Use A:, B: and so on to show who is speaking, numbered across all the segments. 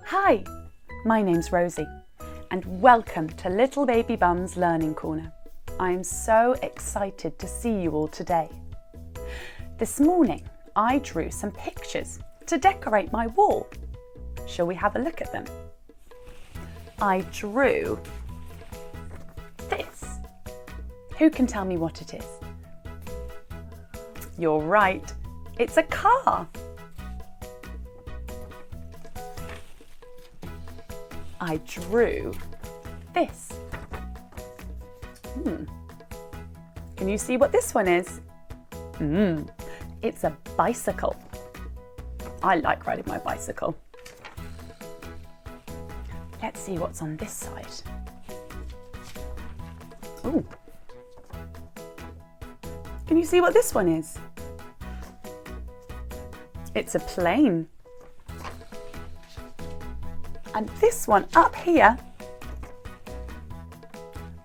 A: Hi, my name's Rosie and welcome to Little Baby Bum's Learning Corner. I'm so excited to see you all today. This morning I drew some pictures to decorate my wall. Shall we have a look at them? I drew this. Who can tell me what it is? You're right, it's a car. I drew this. Can you see what this one is? It's a bicycle. I like riding my bicycle. Let's see what's on this side. Ooh. Can you see what this one is? It's a plane. And this one up here,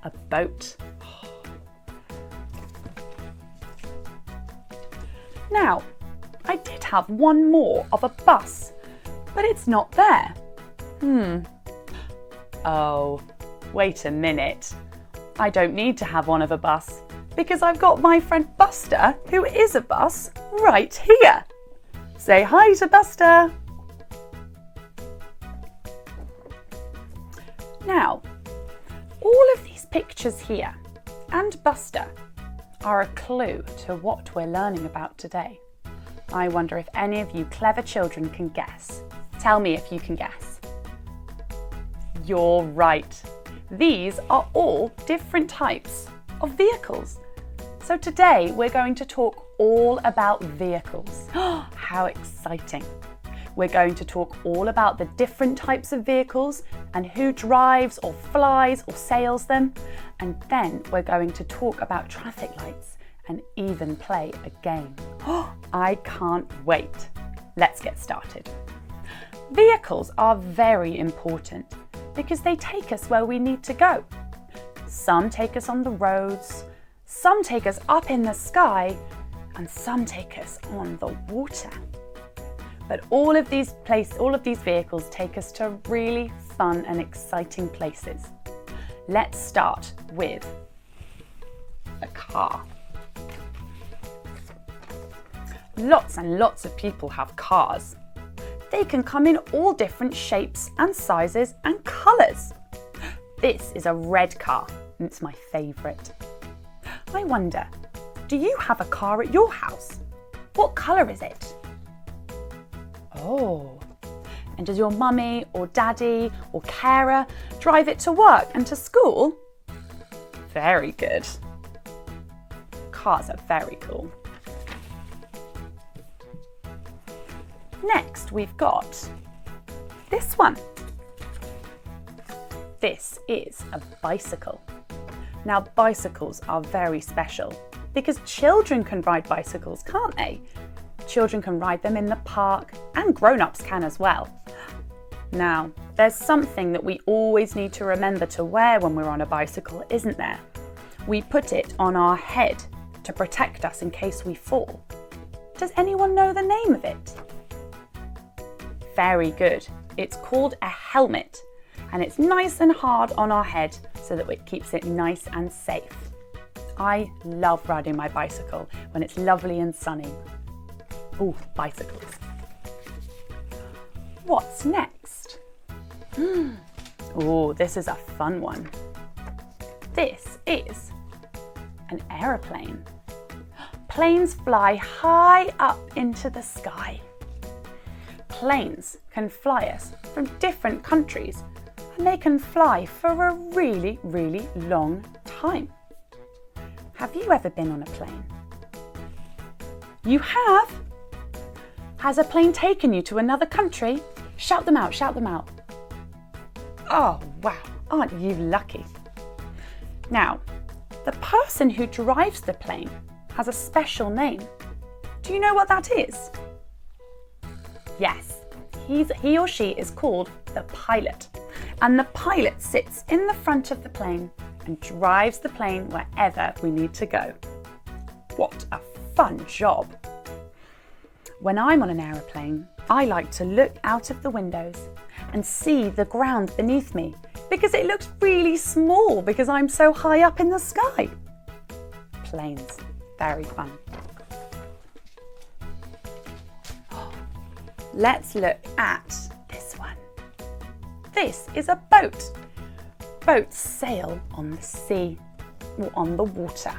A: a boat. Now, I did have one more of a bus, but it's not there. Oh, wait a minute. I don't need to have one of a bus because I've got my friend Buster, who is a bus, right here. Say hi to Buster. Now, all of these pictures here and Buster are a clue to what we're learning about today. I wonder if any of you clever children can guess. Tell me if you can guess. You're right. These are all different types of vehicles. So today we're going to talk all about vehicles. How exciting! We're going to talk all about the different types of vehicles and who drives or flies or sails them. And then we're going to talk about traffic lights and even play a game. I can't wait. Let's get started. Vehicles are very important because they take us where we need to go. Some take us on the roads, some take us up in the sky, and some take us on the water. But all of these vehicles take us to really fun and exciting places. Let's start with a car. Lots and lots of people have cars. They can come in all different shapes and sizes and colours. This is a red car and it's my favourite. I wonder, do you have a car at your house? What colour is it? Oh, and does your mummy or daddy or carer drive it to work and to school? Very good. Cars are very cool. Next, we've got this one. This is a bicycle. Now, bicycles are very special because children can ride bicycles, can't they? Children can ride them in the park and grown-ups can as well. Now, there's something that we always need to remember to wear when we're on a bicycle, isn't there? We put it on our head to protect us in case we fall. Does anyone know the name of it? Very good. It's called a helmet and it's nice and hard on our head so that it keeps it nice and safe. I love riding my bicycle when it's lovely and sunny. Ooh, bicycles. What's next? Oh, this is a fun one. This is an aeroplane. Planes fly high up into the sky. Planes can fly us from different countries and they can fly for a really, really long time. Have you ever been on a plane? You have? Has a plane taken you to another country? Shout them out, shout them out. Oh, wow, aren't you lucky? Now, the person who drives the plane has a special name. Do you know what that is? Yes, he or she is called the pilot. And the pilot sits in the front of the plane and drives the plane wherever we need to go. What a fun job! When I'm on an aeroplane, I like to look out of the windows and see the ground beneath me because it looks really small because I'm so high up in the sky. Planes, very fun. Let's look at this one. This is a boat. Boats sail on the sea or on the water.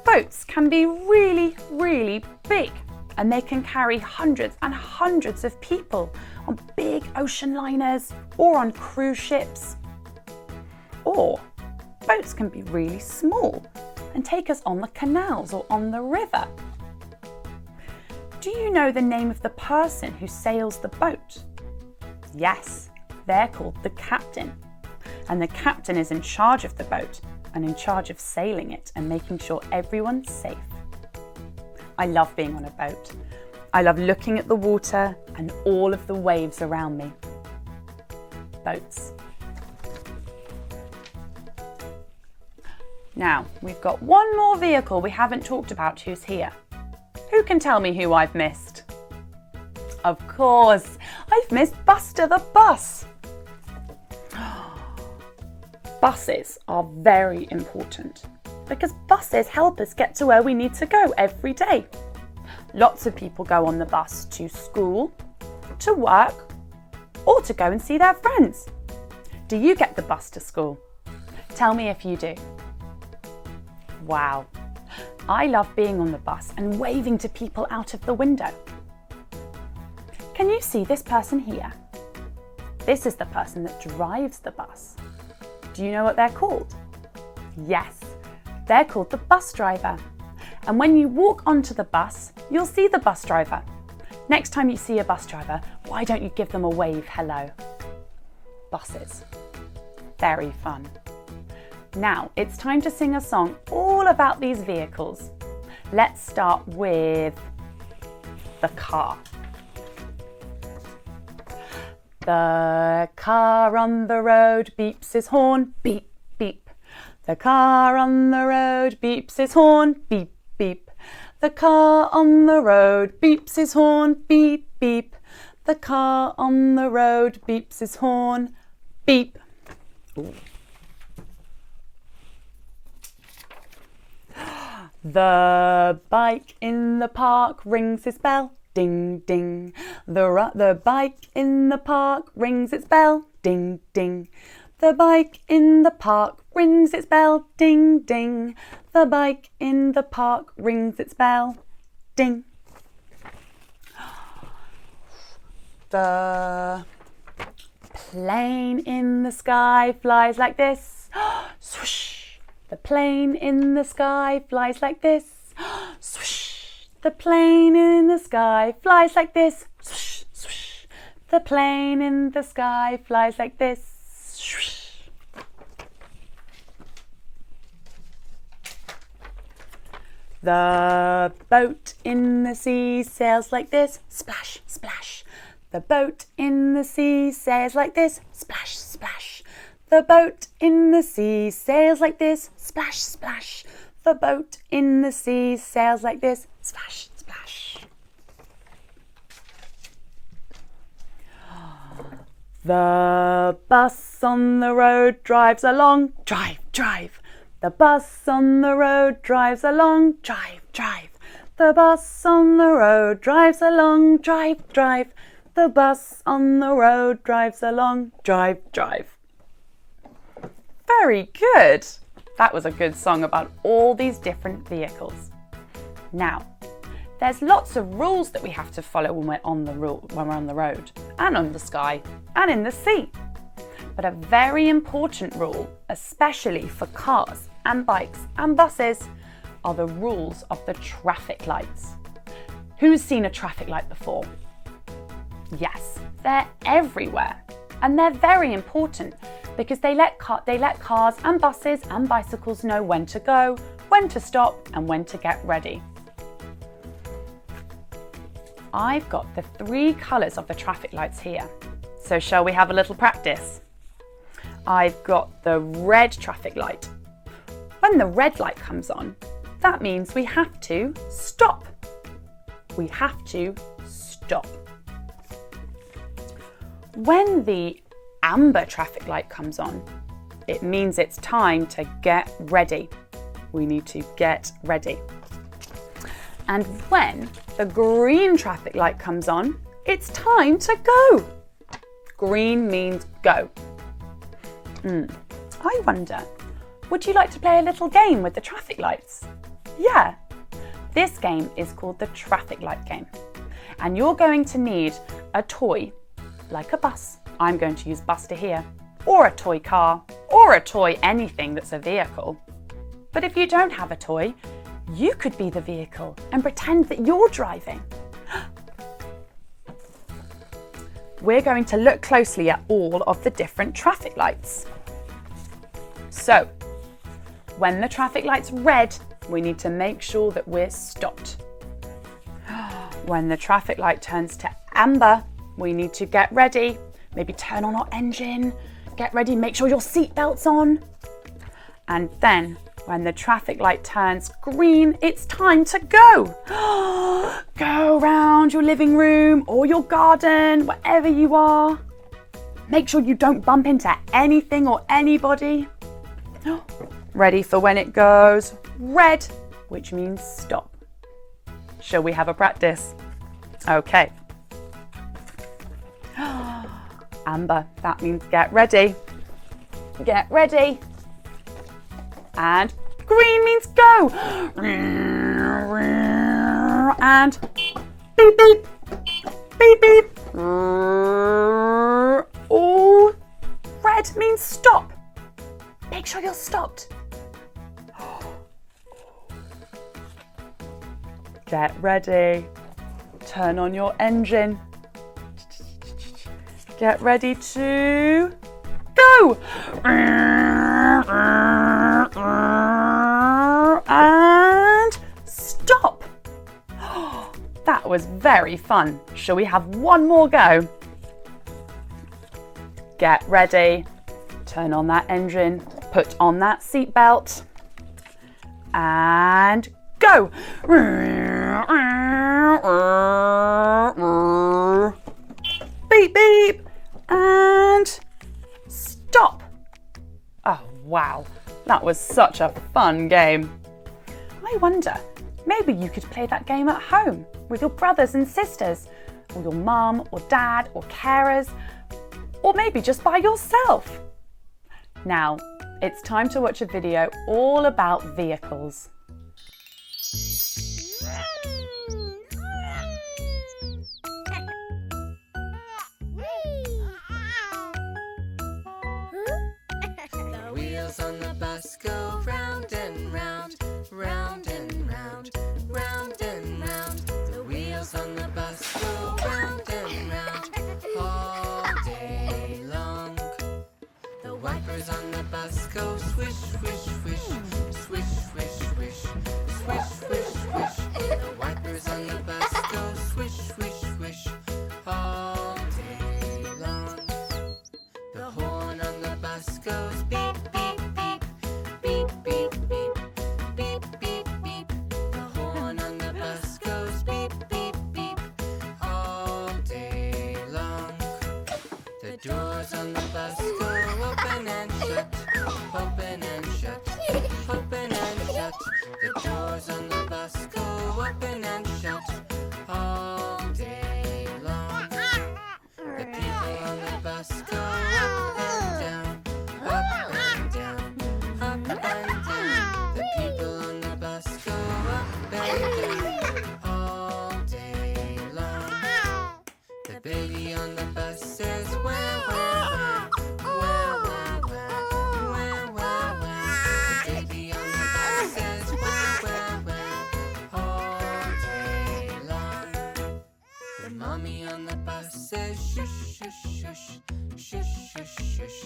A: Boats can be really, really big, and they can carry hundreds and hundreds of people on big ocean liners or on cruise ships. Or boats can be really small and take us on the canals or on the river. Do you know the name of the person who sails the boat? Yes, they're called the captain. And the captain is in charge of the boat and in charge of sailing it and making sure everyone's safe. I love being on a boat. I love looking at the water and all of the waves around me. Boats. Now, we've got one more vehicle we haven't talked about who's here. Who can tell me who I've missed? Of course, I've missed Buster the bus. Buses are very important because buses help us get to where we need to go every day. Lots of people go on the bus to school, to work, or to go and see their friends. Do you get the bus to school? Tell me if you do. Wow, I love being on the bus and waving to people out of the window. Can you see this person here? This is the person that drives the bus. Do you know what they're called? Yes, they're called the bus driver. And when you walk onto the bus, you'll see the bus driver. Next time you see a bus driver, why don't you give them a wave hello? Buses. Very fun. Now it's time to sing a song all about these vehicles. Let's start with the car. The car on the road beeps his horn, beep, beep. The car on the road beeps his horn, beep, beep. The car on the road beeps his horn, beep, beep. The car on the road beeps his horn, beep. Ooh. The bike in the park rings his bell, ding, ding. The bike in the park rings its bell, ding, ding. The bike in the park rings its bell, ding, ding. The bike in the park rings its bell, ding. The plane in the sky flies like this, swoosh. The plane in the sky flies like this, swoosh. The plane in the sky flies like this, swoosh, swoosh. The plane in the sky flies like this, swoosh. The boat in the sea sails like this, splash, splash. The boat in the sea sails like this, splash, splash. The boat in the sea sails like this, splash, splash. The boat in the sea sails like this, splash, splash. The bus on the road drives along, drive, drive. The bus on the road drives along, drive, drive. The bus on the road drives along, drive, drive. The bus on the road drives along, drive, drive. Very good. That was a good song about all these different vehicles. Now, there's lots of rules that we have to follow when we're on the road and on the sky and in the sea. But a very important rule, especially for cars and bikes and buses, are the rules of the traffic lights. Who's seen a traffic light before? Yes, they're everywhere and they're very important because they let cars and buses and bicycles know when to go, when to stop and when to get ready. I've got the 3 colours of the traffic lights here, so shall we have a little practice? I've got the red traffic light. When the red light comes on, that means we have to stop. We have to stop. When the amber traffic light comes on, it means it's time to get ready. We need to get ready. And when the green traffic light comes on, it's time to go. Green means go. I wonder, would you like to play a little game with the traffic lights? Yeah, this game is called the traffic light game. And you're going to need a toy, like a bus. I'm going to use Buster here, or a toy car, or a toy anything that's a vehicle. But if you don't have a toy, you could be the vehicle and pretend that you're driving. We're going to look closely at all of the different traffic lights. So, when the traffic light's red, we need to make sure that we're stopped. When the traffic light turns to amber, we need to get ready. Maybe turn on our engine, get ready, make sure your seatbelt's on. And then, when the traffic light turns green, it's time to go. Go around your living room or your garden, wherever you are. Make sure you don't bump into anything or anybody. Ready for when it goes red, which means stop. Shall we have a practice? Okay. Amber, that means get ready. Get ready. And green means go. And beep, beep, beep, beep. Oh, red means stop. Make sure you're stopped. Get ready. Turn on your engine. Get ready to go. And stop. That was very fun. Shall we have one more go? Get ready. Turn on that engine. Put on that seatbelt. And go. Beep, beep. And stop. Oh, wow. That was such a fun game. I wonder, maybe you could play that game at home with your brothers and sisters, or your mum or dad or carers, or maybe just by yourself. Now, it's time to watch a video all about vehicles.
B: The wheels on the bus go round and round, round and round, round and round. The wheels on the bus go round and round all day long. The wipers on the bus go swish, swish, swish, swish, swish, swish, swish, swish, swish. The wipers on the bus go swish, swish, swish all day long. The horn on the bus goes beep, beep, beep, beep, beep, beep, beep, beep, beep. The horn on the bus goes beep, beep, beep all day long. The doors on the bus go open and shut, open and shut, open and shut. The doors on the bus go open and shut all day long. The people on the bus go up and down, up and down, up and down. The people on the bus go up and down all day long. The baby on the bus says wah, wah, wah, wah, wah, wah, wah, wah. The baby on the bus says wah, wah, wah all day long. The mommy on the bus says shush, shush, shush, shush, shush, shush,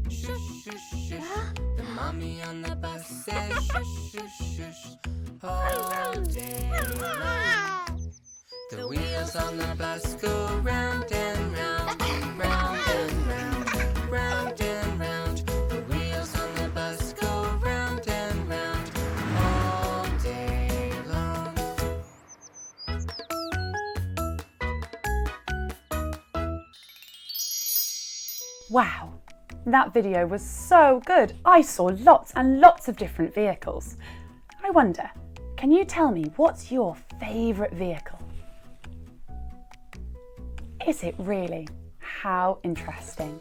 B: shush, shush, shush. The mommy on the bus says shush, shush, shush all day long. The wheels on the bus go round and round, round and round, round and round,
A: Wow, that video was so good. I saw lots and lots of different vehicles. I wonder, can you tell me what's your favourite vehicle? Is it really? How interesting.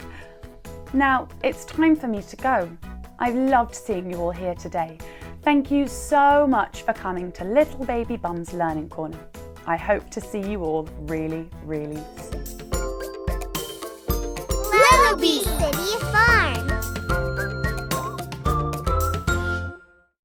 A: Now, it's time for me to go. I've loved seeing you all here today. Thank you so much for coming to Little Baby Bum's Learning Corner. I hope to see you all really, really soon.
C: Little Bee City Farm.